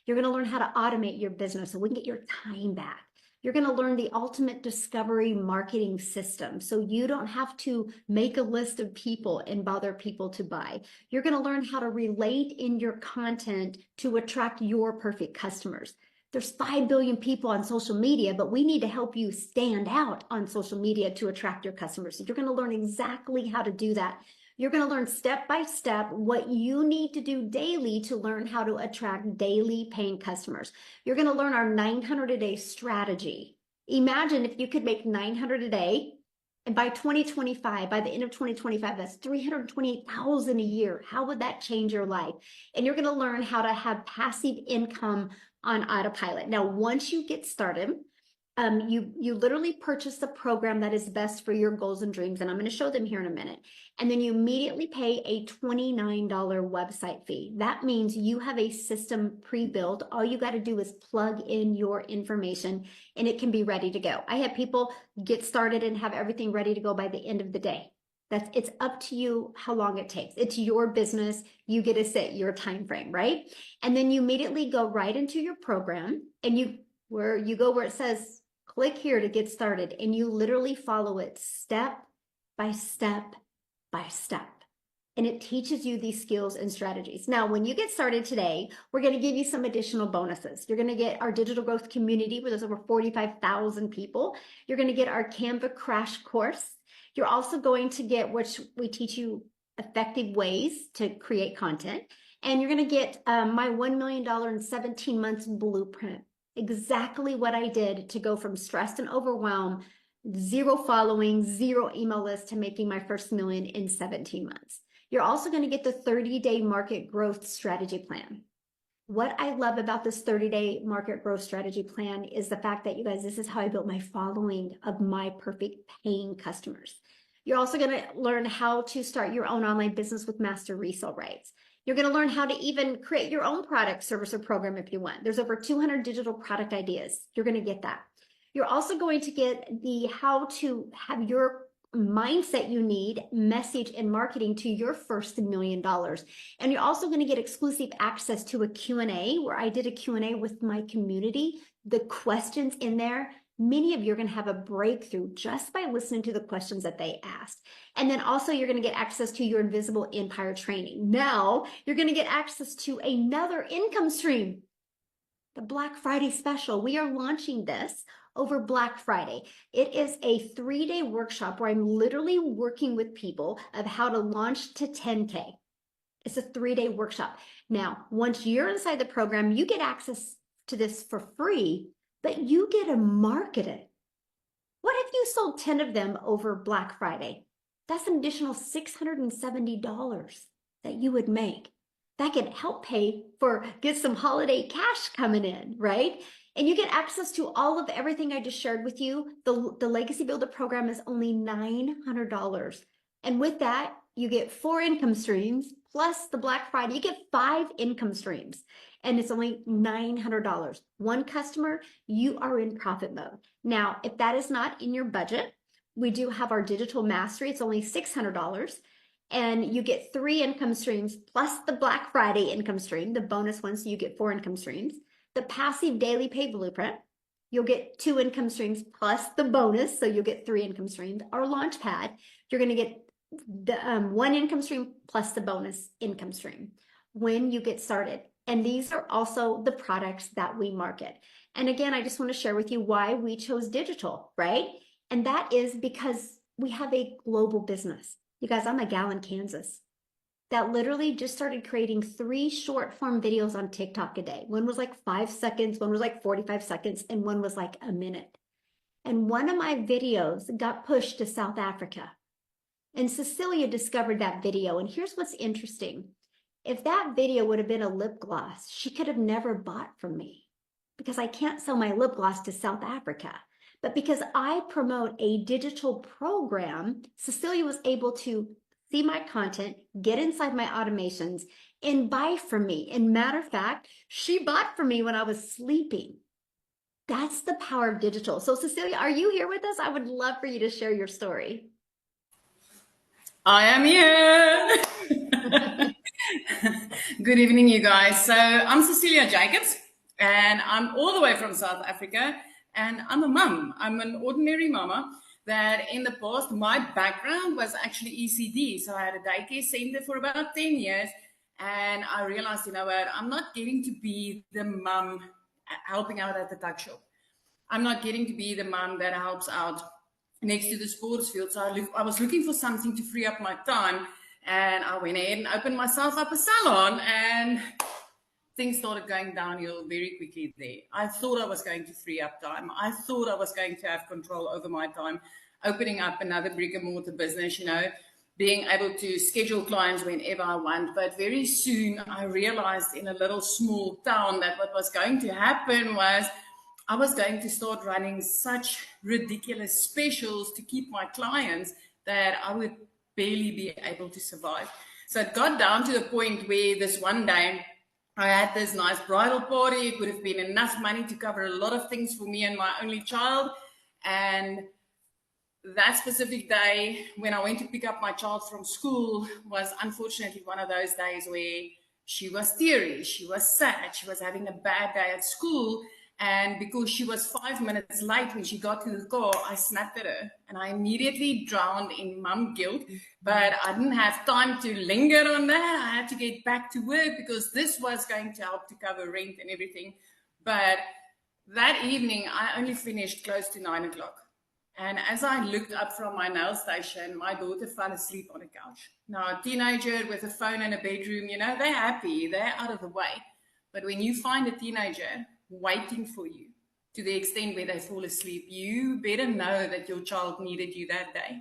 A: You're going to learn how to automate your business so we can get your time back. You're going to learn the ultimate discovery marketing system so you don't have to make a list of people and bother people to buy. You're going to learn how to relate in your content to attract your perfect customers. There's 5 billion people on social media, but we need to help you stand out on social media to attract your customers. So you're going to learn exactly how to do that. You're going to learn step by step what you need to do daily to learn how to attract daily paying customers. You're going to learn our 900 a day strategy. Imagine if you could make 900 a day, and by 2025, by the end of 2025, that's 328,000 a year. How would that change your life? And you're going to learn how to have passive income on autopilot. Now, once you get started, you literally purchase the program that is best for your goals and dreams, and I'm going to show them here in a minute. And then you immediately pay a $29 website fee. That means you have a system pre-built. All you got to do is plug in your information and it can be ready to go. I have people get started and have everything ready to go by the end of the day. It's up to you how long it takes. It's your business. You get to set your time frame, right? And then you immediately go right into your program, and you where it says click here to get started, and you literally follow it step by step by step. And it teaches you these skills and strategies. Now, when you get started today, we're going to give you some additional bonuses. You're going to get our digital growth community where there's over 45,000 people. You're going to get our Canva crash course. You're also going to get, which we teach you effective ways to create content. And you're going to get my $1 million in 17 months blueprint. Exactly what I did to go from stressed and overwhelmed, 0 following, 0 email list, to making my first million in 17 months. You're also going to get the 30-day market growth strategy plan. What I love about this 30-day market growth strategy plan is the fact that, you guys, this is how I built my following of my perfect paying customers. You're also going to learn how to start your own online business with master resale rights. You're going to learn how to even create your own product, service, or program if you want. There's over 200 digital product ideas. You're going to get that. You're also going to get the how to have your mindset you need, message, and marketing to your first $1 million. And you're also going to get exclusive access to a Q&A where I did a Q&A with my community. The questions in there, many of you are going to have a breakthrough just by listening to the questions that they asked. And then also you're going to get access to your Invisible Empire training. Now you're going to get access to another income stream, the Black Friday special. We are launching this over Black Friday. It is a 3-day workshop where I'm literally working with people of how to launch to 10K. It's a 3-day workshop. Now, once you're inside the program, you get access to this for free, but you get to market it. What if you sold 10 of them over Black Friday? That's an additional $670 that you would make. That could help get some holiday cash coming in, right? And you get access to all of everything I just shared with you. The Legacy Builder program is only $900. And with that, you get 4 income streams plus the Black Friday. You get 5 income streams, and it's only $900. One customer, you are in profit mode. Now, if that is not in your budget, we do have our digital mastery. It's only $600. And you get 3 income streams plus the Black Friday income stream, the bonus one, so you get 4 income streams. The passive daily pay blueprint, you'll get 2 income streams plus the bonus, so you'll get 3 income streams. Our launch pad, you're going to get the 1 income stream plus the bonus income stream when you get started. And these are also the products that we market. And again, I just want to share with you why we chose digital, right? And that is because we have a global business. You guys, I'm a gal in Kansas that literally just started creating 3 short form videos on TikTok a day. One was like 5 seconds, one was like 45 seconds, and one was like a minute. And one of my videos got pushed to South Africa. And Cecilia discovered that video. And here's what's interesting. If that video would have been a lip gloss, she could have never bought from me because I can't sell my lip gloss to South Africa. But because I promote a digital program, Cecilia was able to see my content, get inside my automations, and buy from me. And matter of fact, she bought from me when I was sleeping. That's the power of digital. So Cecilia, are you here with us? I would love for you to share your story.
E: I am here. Good evening, you guys. So I'm Cecilia Jacobs, and I'm all the way from South Africa, and I'm a mum. I'm an ordinary mama that in the past, my background was actually ECD. So I had a daycare center for about 10 years, and I realized, you know what, I'm not getting to be the mum helping out at the tuck shop. I'm not getting to be the mum that helps out next to the sports field. So I was looking for something to free up my time, and I went ahead and opened myself up a salon, and things started going downhill very quickly there. I thought I was going to free up time. I thought I was going to have control over my time, opening up another brick and mortar business, you know, being able to schedule clients whenever I want. But very soon I realized in a little small town that what was going to happen was I was going to start running such ridiculous specials to keep my clients that I would barely be able to survive. So it got down to the point where this one day I had this nice bridal party. It would have been enough money to cover a lot of things for me and my only child. And that specific day when I went to pick up my child from school was unfortunately one of those days where she was teary, she was sad, she was having a bad day at school. And because she was 5 minutes late when she got to the car, I snapped at her and I immediately drowned in mum guilt. But I didn't have time to linger on that. I had to get back to work because this was going to help to cover rent and everything. But that evening, I only finished close to 9 o'clock. And as I looked up from my nail station, my daughter fell asleep on the couch. Now, a teenager with a phone in a bedroom, you know, they're happy, they're out of the way. But when you find a teenager waiting for you to the extent where they fall asleep, you better know that your child needed you that day.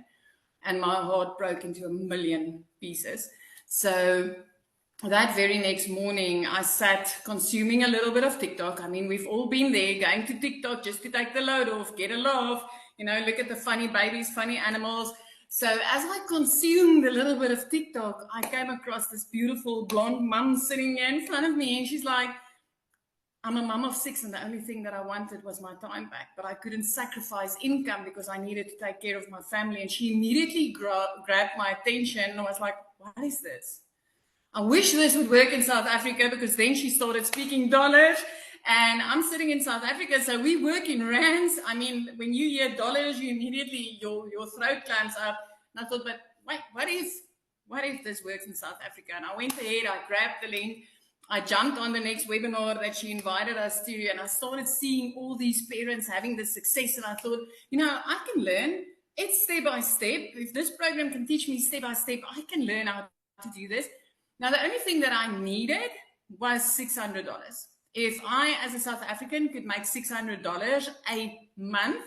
E: And my heart broke into a million pieces. So that very next morning, I sat consuming a little bit of TikTok. I mean, we've all been there, going to TikTok just to take the load off, get a laugh, you know, look at the funny babies, funny animals. So as I consumed a little bit of TikTok, I came across this beautiful blonde mum sitting in front of me, and she's like, I'm a mum of 6, and the only thing that I wanted was my time back, but I couldn't sacrifice income because I needed to take care of my family. And she immediately grabbed my attention, and I was like, what is this? I wish this would work in South Africa, because then she started speaking dollars, and I'm sitting in South Africa, so we work in rands. I mean, when you hear dollars, you immediately, your throat clamps up. And I thought, but wait, what if this works in South Africa? And I went ahead, I grabbed the link, I jumped on the next webinar that she invited us to, and I started seeing all these parents having this success. And I thought, you know, I can learn. It's step by step. If this program can teach me step by step, I can learn how to do this. Now, the only thing that I needed was $600. If I, as a South African, could make $600 a month,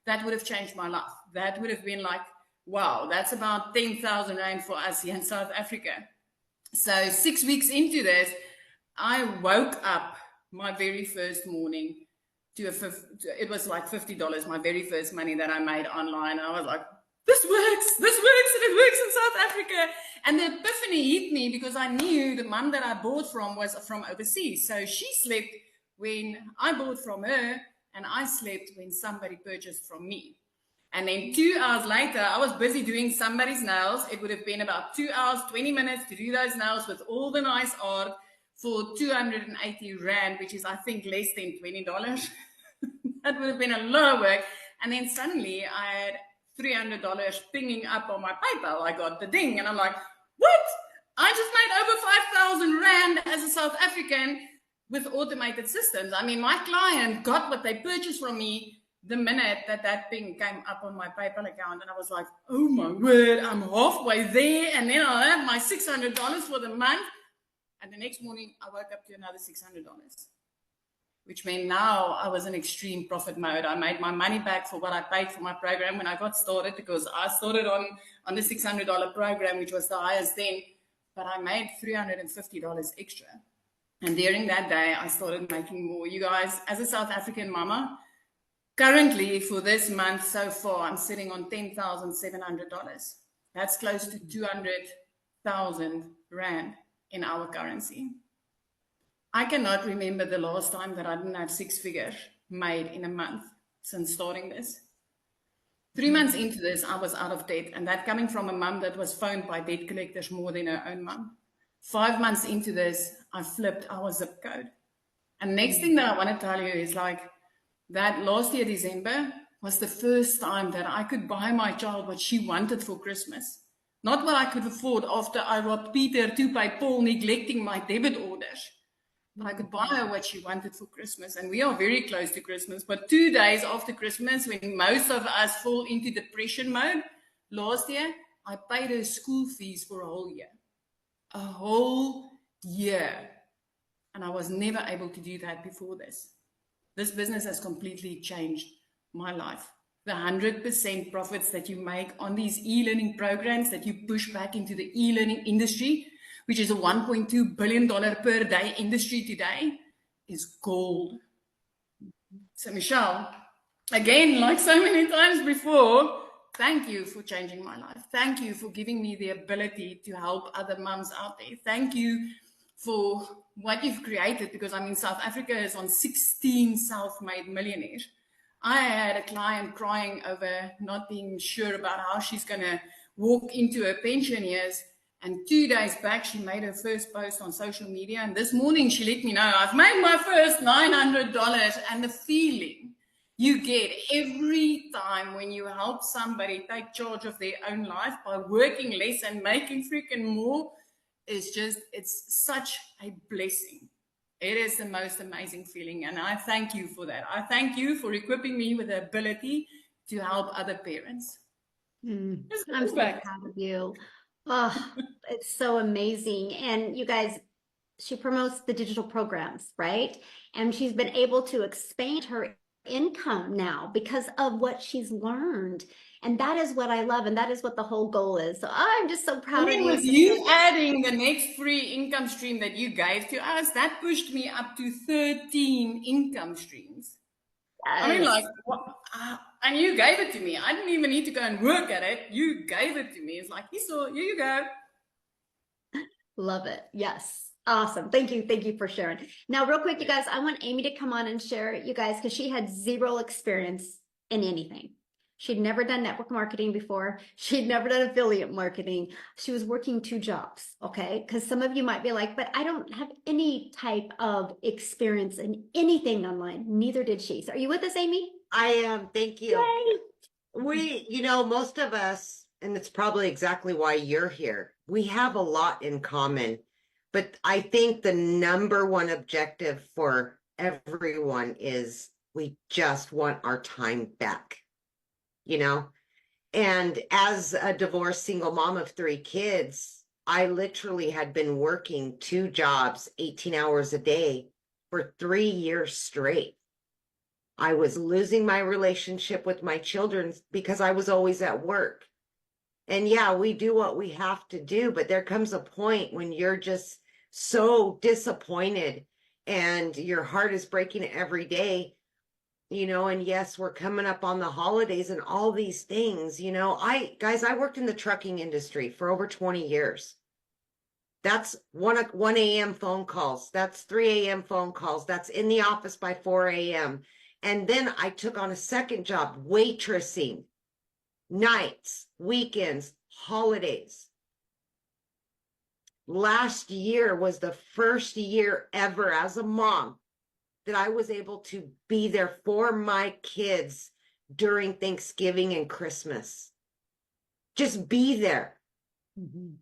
E: that would have changed my life. That would have been like, wow, that's about 10,000 Rand for us here in South Africa. So 6 weeks into this, I woke up my very first morning to it was like $50, my very first money that I made online. And I was like, this works, and it works in South Africa. And the epiphany hit me because I knew the mum that I bought from was from overseas. So she slept when I bought from her, and I slept when somebody purchased from me. And then 2 hours later, I was busy doing somebody's nails. It would have been about 2 hours, 20 minutes to do those nails with all the nice art for 280 Rand, which is, I think, less than $20. That would have been a lot of work. And then suddenly I had $300 pinging up on my PayPal. I got the ding, and I'm like, what? I just made over 5,000 Rand as a South African with automated systems. I mean, my client got what they purchased from me the minute that ping came up on my PayPal account. And I was like, oh my word, I'm halfway there, and then I'll have my $600 for the month. And the next morning, I woke up to another $600. which meant now I was in extreme profit mode. I made my money back for what I paid for my program when I got started, because I started on the $600 program, which was the highest then, but I made $350 extra. And during that day, I started making more. You guys, as a South African mama, currently for this month so far, I'm sitting on $10,700. That's close to 200,000 Rand in our currency. I cannot remember the last time that I didn't have 6 figures made in a month since starting this. 3 months into this, I was out of debt, and that coming from a mum that was phoned by debt collectors more than her own mum. 5 months into this, I flipped our zip code. And next thing that I want to tell you is like that last year, December, was the first time that I could buy my child what she wanted for Christmas. Not what I could afford after I robbed Peter to pay Paul, neglecting my debit orders. But I could buy her what she wanted for Christmas. And we are very close to Christmas. But 2 days after Christmas, when most of us fall into depression mode, last year, I paid her school fees for a whole year. A whole year. And I was never able to do that before this. This business has completely changed my life. The 100% profits that you make on these e-learning programs that you push back into the e-learning industry, which is a $1.2 billion per day industry today, is gold. So Michelle, again, like so many times before, thank you for changing my life. Thank you for giving me the ability to help other mums out there. Thank you for what you've created, because I mean, South Africa is on 16 self-made millionaires. I had a client crying over not being sure about how she's going to walk into her pension years. And 2 days back, she made her first post on social media. And this morning, she let me know, I've made my first $900. And the feeling you get every time when you help somebody take charge of their own life by working less and making freaking more is just, it's such a blessing. It is the most amazing feeling. And I thank you for that. I thank you for equipping me with the ability to help other parents.
A: I'm so proud of you. Oh, it's so amazing. And you guys, she promotes the digital programs, right? And she's been able to expand her income now because of what she's learned. And that is what I love. And that is what the whole goal is. So I'm just so proud of you.
E: With you adding the next free income stream that you gave to us, that pushed me up to 13 income streams. Yes. I mean, like, and you gave it to me. I didn't even need to go and work at it. You gave it to me. It's like, here you go.
A: Love it. Yes. Awesome. Thank you. Thank you for sharing. Now, real quick, you guys, I want Amy to come on and share, you guys, because she had zero experience in anything. She'd never done network marketing before. She'd never done affiliate marketing. She was working 2 jobs, okay? Because some of you might be like, but I don't have any type of experience in anything online. Neither did she. So are you with us, Amy?
F: I am. Thank you.
A: Yay.
F: We, most of us, and it's probably exactly why you're here, we have a lot in common. But I think the number one objective for everyone is we just want our time back. And as a divorced single mom of 3 kids, I literally had been working 2 jobs, 18 hours a day for 3 years straight. I was losing my relationship with my children because I was always at work. And yeah, we do what we have to do, but there comes a point when you're just so disappointed and your heart is breaking every day. And yes, we're coming up on the holidays and all these things, I worked in the trucking industry for over 20 years. That's 1 a.m. phone calls. That's 3 a.m. phone calls. That's in the office by 4 a.m. And then I took on a second job, waitressing, nights, weekends, holidays. Last year was the first year ever as a mom that I was able to be there for my kids during Thanksgiving and Christmas. Just be there,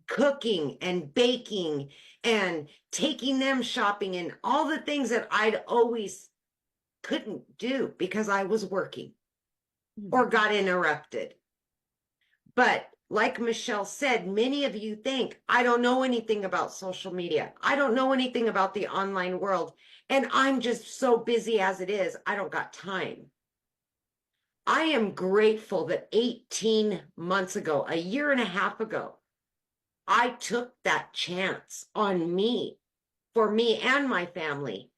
F: cooking and baking and taking them shopping and all the things that I'd always couldn't do because I was working or got interrupted. But like Michelle said, many of you think, I don't know anything about social media. I don't know anything about the online world. And I'm just so busy as it is, I don't got time. I am grateful that 18 months ago, a year and a half ago, I took that chance on me, for me and my family,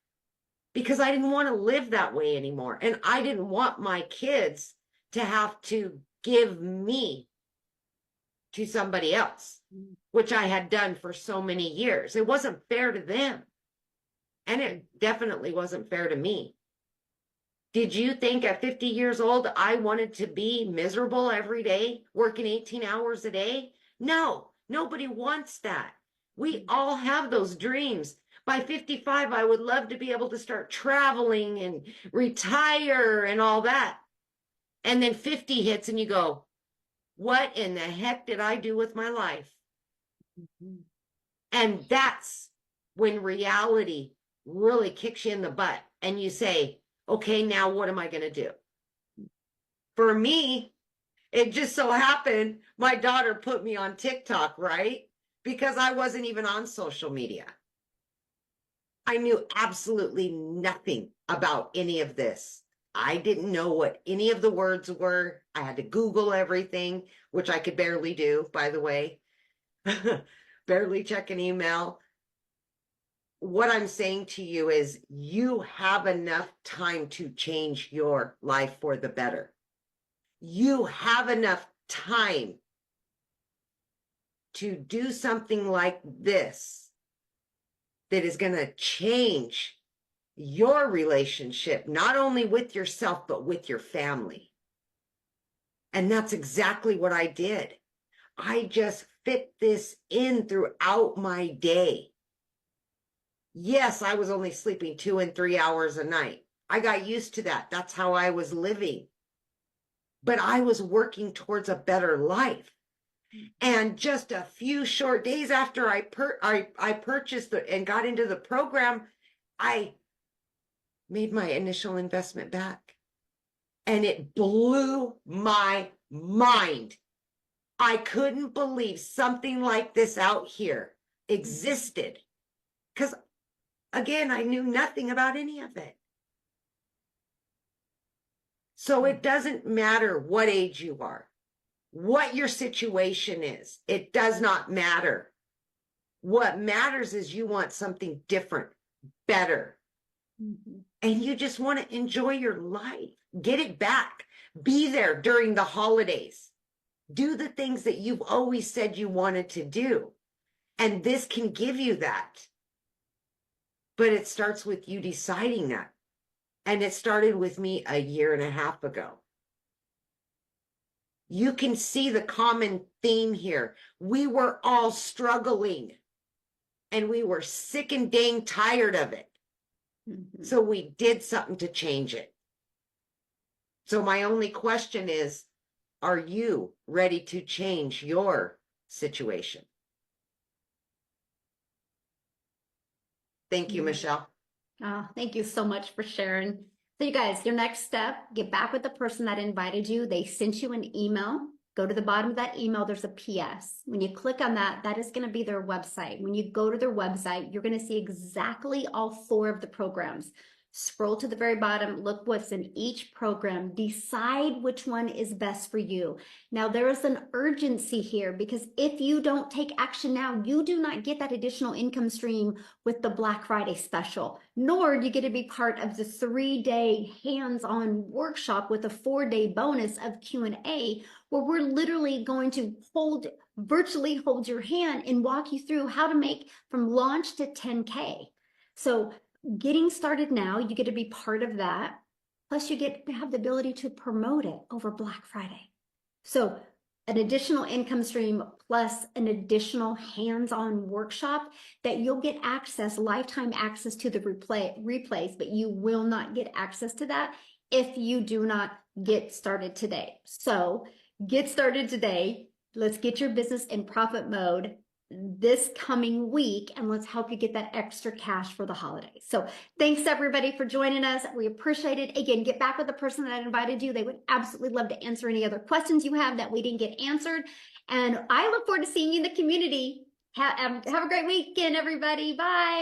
F: because I didn't want to live that way anymore. And I didn't want my kids to have to give me to somebody else, which I had done for so many years. It wasn't fair to them. And it definitely wasn't fair to me. Did you think at 50 years old, I wanted to be miserable every day, working 18 hours a day? No, nobody wants that. We all have those dreams. By 55, I would love to be able to start traveling and retire and all that. And then 50 hits and you go, what in the heck did I do with my life? And that's when reality really kicks you in the butt and you say, okay, now what am I going to do? For me, it just so happened my daughter put me on TikTok, right? Because I wasn't even on social media. I knew absolutely nothing about any of this. I didn't know what any of the words were. I had to Google everything, which I could barely do, by the way. Barely check an email. What I'm saying to you is you have enough time to change your life for the better. You have enough time to do something like this that is going to change your relationship, not only with yourself, but with your family. And that's exactly what I did. I just fit this in throughout my day. Yes, I was only sleeping 2 and 3 hours a night. I got used to that. That's how I was living. But I was working towards a better life. And just a few short days after I purchased and got into the program, I made my initial investment back. And it blew my mind. I couldn't believe something like this out here existed. Because again, I knew nothing about any of it. So it doesn't matter what age you are, what your situation is. It does not matter. What matters is you want something different, better. And you just want to enjoy your life. Get it back. Be there during the holidays. Do the things that you've always said you wanted to do. And this can give you that. But it starts with you deciding that. And it started with me a year and a half ago. You can see the common theme here. We were all struggling. And we were sick and dang tired of it. So we did something to change it. So my only question is, are you ready to change your situation? Thank you, Michelle.
A: Oh, thank you so much for sharing. So you guys, your next step, get back with the person that invited you. They sent you an email. Go to the bottom of that email, there's a PS. When you click on that, that is going to be their website. When you go to their website, you're going to see exactly all 4 of the programs. Scroll to the very bottom, look what's in each program, decide which one is best for you. Now, there is an urgency here because if you don't take action now, you do not get that additional income stream with the Black Friday special, nor do you get to be part of the 3-day hands-on workshop with a 4-day bonus of Q&A, where we're literally going to virtually hold your hand and walk you through how to make from launch to 10K. So getting started now, you get to be part of that. Plus you get to have the ability to promote it over Black Friday. So an additional income stream plus an additional hands-on workshop that you'll get access, lifetime access to the replays, but you will not get access to that if you do not get started today. So get started today. Let's get your business in profit mode this coming week, and let's help you get that extra cash for the holidays. So thanks everybody for joining us. We appreciate it. Again, get back with the person that invited you. They would absolutely love to answer any other questions you have that we didn't get answered. And I look forward to seeing you in the community. Have a great weekend, everybody. Bye.